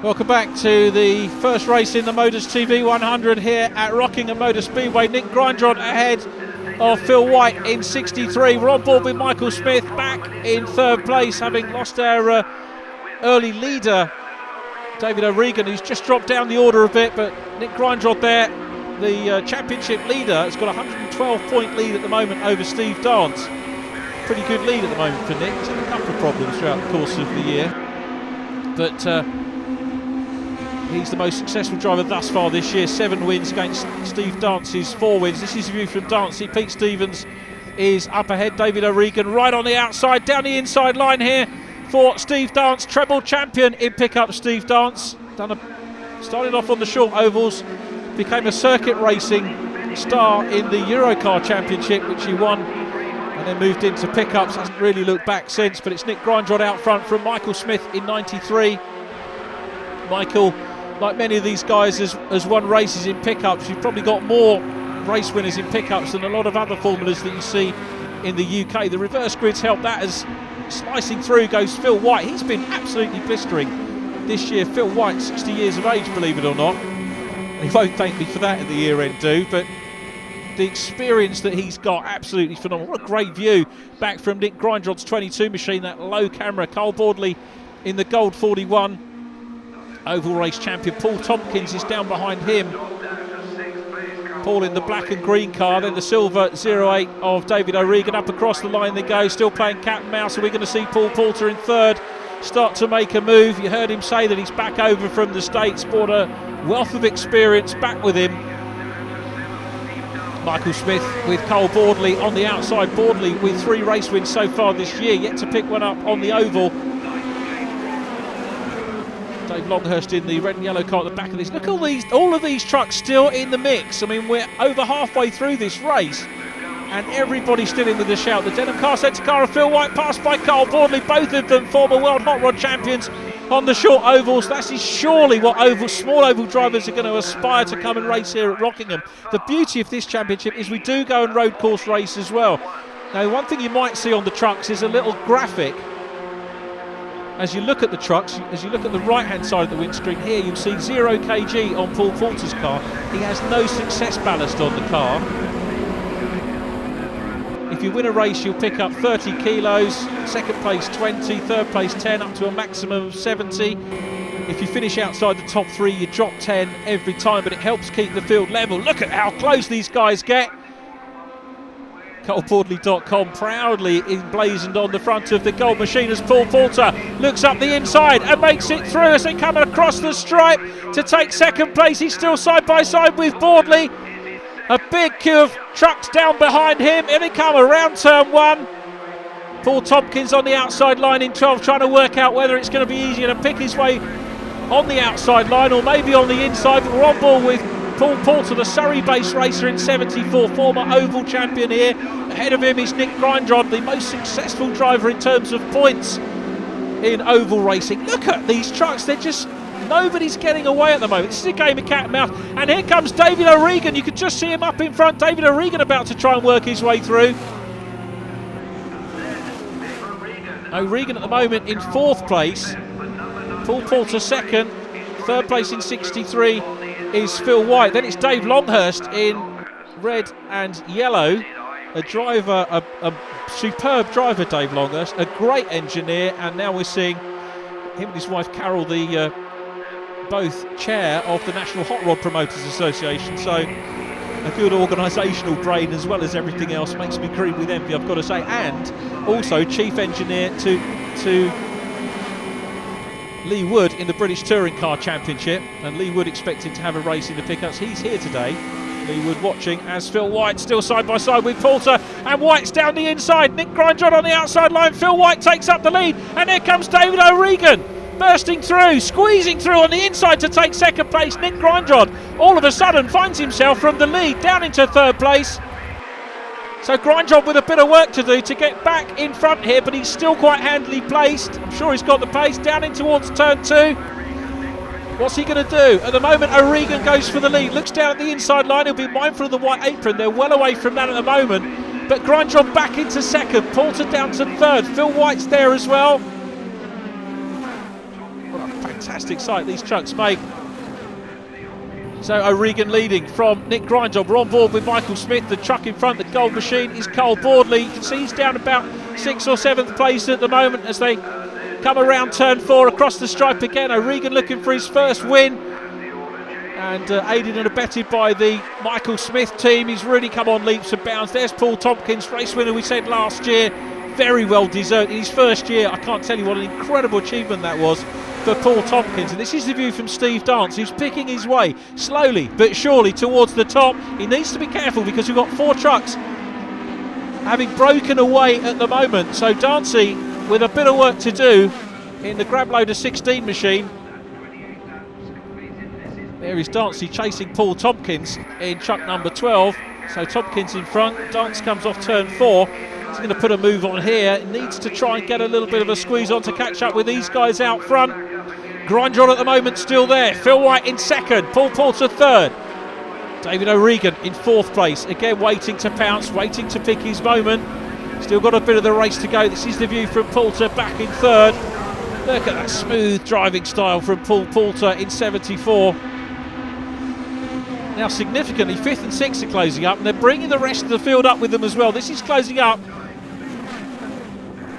Welcome back to the first race in the Motors TV 100 here at Rockingham Motor Speedway. Nick Grindrod ahead of Phil White in 63. We're on board with Michael Smith back in third place, having lost our early leader, David O'Regan, who's just dropped down the order a bit. But Nick Grindrod there, the championship leader, has got a 112-point lead at the moment over Steve Dance. Pretty good lead at the moment for Nick. He's had a couple of problems throughout the course of the year, but he's the most successful driver thus far this year. 7 wins against Steve Dance's 4 wins. This is a view from Dance. Pete Stevens is up ahead. David O'Regan right on the outside, down the inside line here for Steve Dance, treble champion in pickup. Steve Dance started off on the short ovals, became a circuit racing star in the Eurocar Championship, which he won, and then moved into pickups. Hasn't really looked back since. But it's Nick Grindrod out front from Michael Smith in 93. Michael, like many of these guys, has won races in pickups. You've probably got more race winners in pickups than a lot of other formulas that you see in the UK. The reverse grids help that, as slicing through goes Phil White. He's been absolutely blistering this year. Phil White, 60 years of age, believe it or not. And he won't thank me for that at the year end do, but the experience that he's got, absolutely phenomenal. What a great view back from Nick Grindrod's 22 machine, that low camera. Cole Boardley in the gold 41. Oval race champion Paul Tompkins is down behind him. Paul in the black and green car, then the silver 08 of David O'Regan. Up across the line they go, still playing cat and mouse. So we're going to see Paul Porter in third start to make a move. You heard him say that he's back over from the States, brought a wealth of experience back with him. Michael Smith with Cole Boardley on the outside. Boardley with 3 race wins so far this year, yet to pick one up on the oval. Dave Longhurst in the red and yellow car at the back of this. Look at all of these trucks still in the mix. I mean, we're over halfway through this race and everybody's still in with a shout. The denim car centre car of Phil White, passed by Cole Boardley, both of them former world hot rod champions on the short ovals. That is surely what small oval drivers are going to aspire to come and race here at Rockingham. The beauty of this championship is we do go and road course race as well. Now, one thing you might see on the trucks is a little graphic. As you look at the trucks, as you look at the right-hand side of the windscreen here, you'll see 0 kg on Paul Porter's car. He has no success ballast on the car. If you win a race, you'll pick up 30 kilos, second place 20, third place 10, up to a maximum of 70. If you finish outside the top 3, you drop 10 every time, but it helps keep the field level. Look at how close these guys get. ColeBoardley.com proudly emblazoned on the front of the gold machine as Paul Porter looks up the inside and makes it through as they come across the stripe to take second place. He's still side by side with Boardley. A big queue of trucks down behind him. Here they come around turn 1. Paul Tompkins on the outside line in 12, trying to work out whether it's going to be easier to pick his way on the outside line or maybe on the inside. But we're on board with Paul Porter, the Surrey-based racer in 74, former oval champion here. Ahead of him is Nick Grindrod, the most successful driver in terms of points in oval racing. Look at these trucks, they're just, nobody's getting away at the moment. This is a game of cat and mouse. And here comes David O'Regan. You can just see him up in front. David O'Regan about to try and work his way through. O'Regan at the moment in 4th place. Paul Porter 2nd. 3rd place in 63 is Phil White. Then it's Dave Longhurst in red and yellow. A driver, a superb driver, Dave Longhurst, a great engineer, and now we're seeing him and his wife Carol, the both chair of the National Hot Rod Promoters Association. So a good organisational brain as well as everything else. Makes me green with envy, I've got to say. And also chief engineer to Lee Wood in the British Touring Car Championship, and Lee Wood expected to have a race in the pickups. He's here today. Lee Wood watching as Phil White still side by side with Porter, and White's down the inside. Nick Grindrod on the outside line. Phil White takes up the lead, and here comes David O'Regan bursting through, squeezing through on the inside to take second place. Nick Grindrod all of a sudden finds himself from the lead down into 3rd place. So Grindrod with a bit of work to do to get back in front here, but he's still quite handily placed. I'm sure he's got the pace. Down in towards turn 2. What's he going to do? At the moment, O'Regan goes for the lead. Looks down at the inside line. He'll be mindful of the white apron. They're well away from that at the moment. But Grindrod back into 2nd. Porter down to 3rd. Phil White's there as well. What a fantastic sight these trucks make. So O'Regan leading from Nick Grindrod. We're on board with Michael Smith. The truck in front, the gold machine, is Cole Boardley. You can see he's down about 6th or 7th place at the moment as they come around turn 4 across the stripe again. O'Regan looking for his first win, and aided and abetted by the Michael Smith team. He's really come on leaps and bounds. There's Paul Tompkins, race winner we said last year. Very well deserved in his first year. I can't tell you what an incredible achievement that was for Paul Tompkins. And this is the view from Steve Dance, who's picking his way slowly but surely towards the top. He needs to be careful because we've got 4 trucks having broken away at the moment. So Dancey with a bit of work to do in the grab loader 16 machine. There is Dancey chasing Paul Tompkins in truck number 12. So Tompkins in front. Dance comes off turn 4. He's going to put a move on here. He needs to try and get a little bit of a squeeze on to catch up with these guys out front. Grindrod at the moment still there. Phil White in 2nd. Paul Poulter 3rd. David O'Regan in 4th place. Again waiting to pounce, waiting to pick his moment. Still got a bit of the race to go. This is the view from Poulter back in 3rd. Look at that smooth driving style from Paul Poulter in 74. Now significantly 5th and 6th are closing up, and they're bringing the rest of the field up with them as well. This is closing up.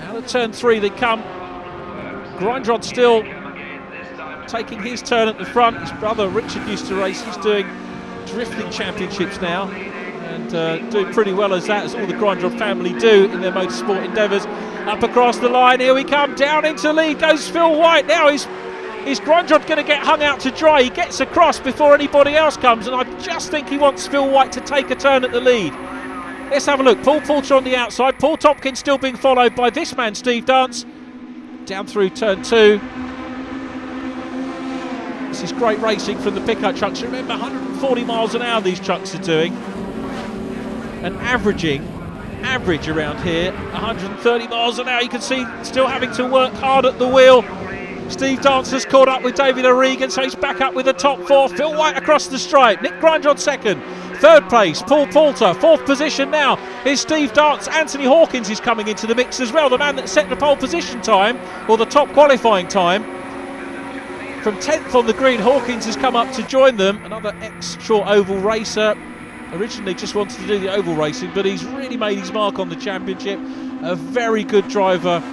Out of turn 3 they come. Grindrod still taking his turn at the front. His brother Richard used to race. He's doing drifting championships now, and doing pretty well as that, as all the Grindrod family do in their motorsport endeavours. Up across the line, here we come, down into lead goes Phil White. Now is Grindrod going to get hung out to dry? He gets across before anybody else comes, and I just think he wants Phil White to take a turn at the lead. Let's have a look. Paul Poulter on the outside. Paul Tompkins still being followed by this man, Steve Dance. Down through turn 2. This is great racing from the pickup trucks. Remember, 140 miles an hour these trucks are doing, and average around here 130 miles an hour. You can see still having to work hard at the wheel. Steve Dance has caught up with David O'Regan, so he's back up with the top 4. Phil White across the stripe. Nick Grindrod 2nd. 3rd place, Paul Poulter. 4th position now is Steve Dance. Anthony Hawkins is coming into the mix as well, the man that set the pole position time, or the top qualifying time. From 10th on the green, Hawkins has come up to join them. Another ex-short oval racer. Originally just wanted to do the oval racing, but he's really made his mark on the championship. A very good driver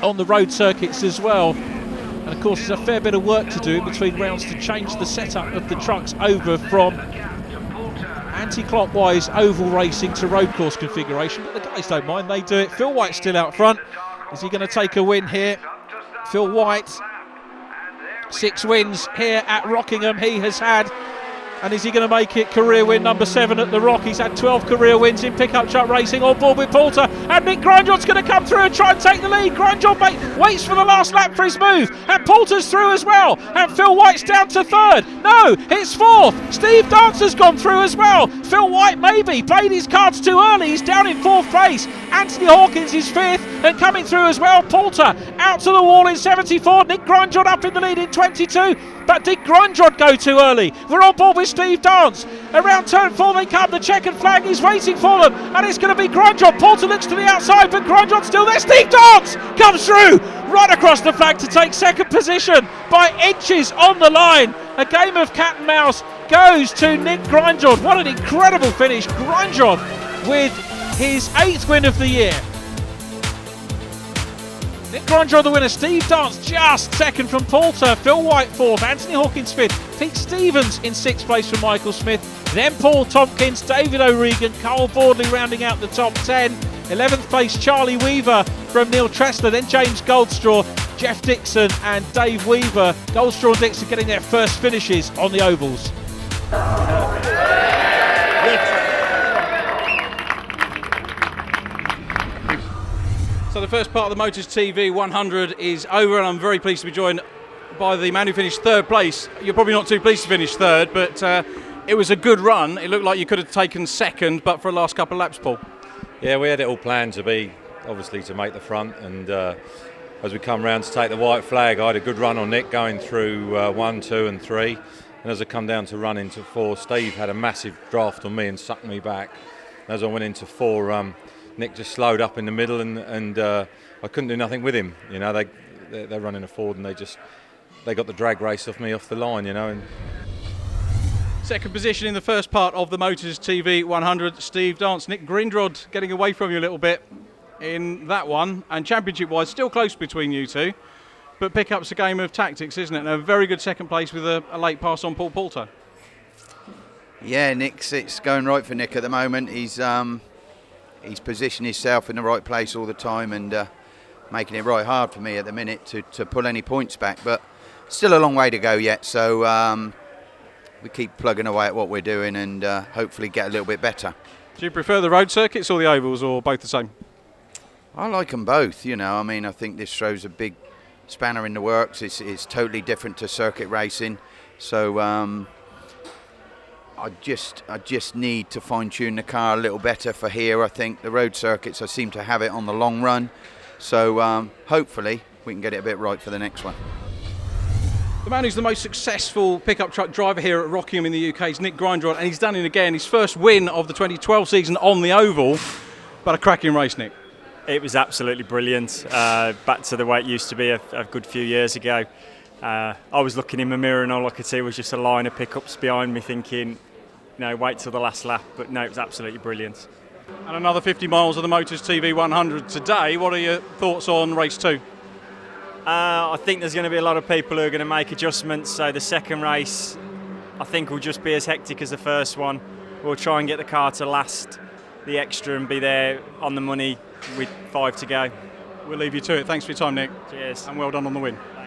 on the road circuits as well. And of course there's a fair bit of work to do in between rounds to change the setup of the trucks over from anti-clockwise oval racing to road course configuration, but the guys don't mind, they do it. Phil White's still out front. Is he going to take a win here? Phil White, 6 wins here at Rockingham he has had, and is he going to make it career win number 7 at the Rock? He's had 12 career wins in pickup truck racing, on board with Poulter, and Nick Grindrod's going to come through and try and take the lead. Grindrod waits for the last lap for his move, and Poulter's through as well, and Phil White's down to 3rd. No, it's 4th. Steve Dance has gone through as well. Phil White maybe played his cards too early. He's down in 4th place. Anthony Hawkins is 5th and coming through as well. Poulter out to the wall in 74. Nick Grindrod up in the lead in 22. But did Grindrod go too early? We're on board with Steve Dance. Around turn 4 they come. The checkered flag is waiting for them, and it's going to be Grindrod. Poulter looks to the outside, but Grindrod's still there. Steve Dance comes through right across the flag to take 2nd position by inches on the line. A game of cat and mouse goes to Nick Grindrod. What an incredible finish. Grindrod with his 8th win of the year. Nick Grindrod the winner, Steve Dance just 2nd from Poulter, Phil White 4th, Anthony Hawkins 5th, Pete Stevens in 6th place from Michael Smith, then Paul Tompkins, David O'Regan, Cole Boardley rounding out the top 10, 11th place Charlie Weaver from Neil Tressler, then James Goldstraw, Jeff Dixon and Dave Weaver. Goldstraw and Dixon getting their first finishes on the ovals. So the first part of the Motors TV 100 is over, and I'm very pleased to be joined by the man who finished 3rd place. You're probably not too pleased to finish 3rd, but it was a good run. It looked like you could have taken 2nd, but for the last couple of laps, Paul. Yeah, we had it all planned to be, obviously, to make the front, and as we come round to take the white flag, I had a good run on Nick going through 1, 2 and 3, and as I come down to run into 4, Steve had a massive draft on me and sucked me back. As I went into 4, Nick just slowed up in the middle, and I couldn't do nothing with him. You know, they're running a Ford, and they just they got the drag race off me off the line, And Second position in the first part of the Motors TV 100. Steve Dance, Nick Grindrod getting away from you a little bit in that one. And championship-wise, still close between you two. But pick-up's a game of tactics, isn't it? And a very good second place with a late pass on Paul Poulter. Yeah, it's going right for Nick at the moment. He's positioned himself in the right place all the time and making it right hard for me at the minute to pull any points back. But still a long way to go yet, so we keep plugging away at what we're doing and hopefully get a little bit better. Do you prefer the road circuits or the ovals, or both the same? I like them both, I think this throws a big spanner in the works. It's totally different to circuit racing, so I just need to fine-tune the car a little better for here. I think the road circuits, I seem to have it on the long run, so hopefully we can get it a bit right for the next one. The man who's the most successful pickup truck driver here at Rockingham in the UK is Nick Grindrod, and he's done it again. His first win of the 2012 season on the oval, but a cracking race, Nick. It was absolutely brilliant. Back to the way it used to be a good few years ago. I was looking in my mirror and all I could see was just a line of pickups behind me thinking, wait till the last lap. But no, it was absolutely brilliant. And another 50 miles of the Motors TV 100 today. What are your thoughts on race 2? I think there's going to be a lot of people who are going to make adjustments. So the second race, I think, will just be as hectic as the first one. We'll try and get the car to last the extra and be there on the money with 5 to go. We'll leave you to it. Thanks for your time, Nick. Cheers. And well done on the win. Thanks.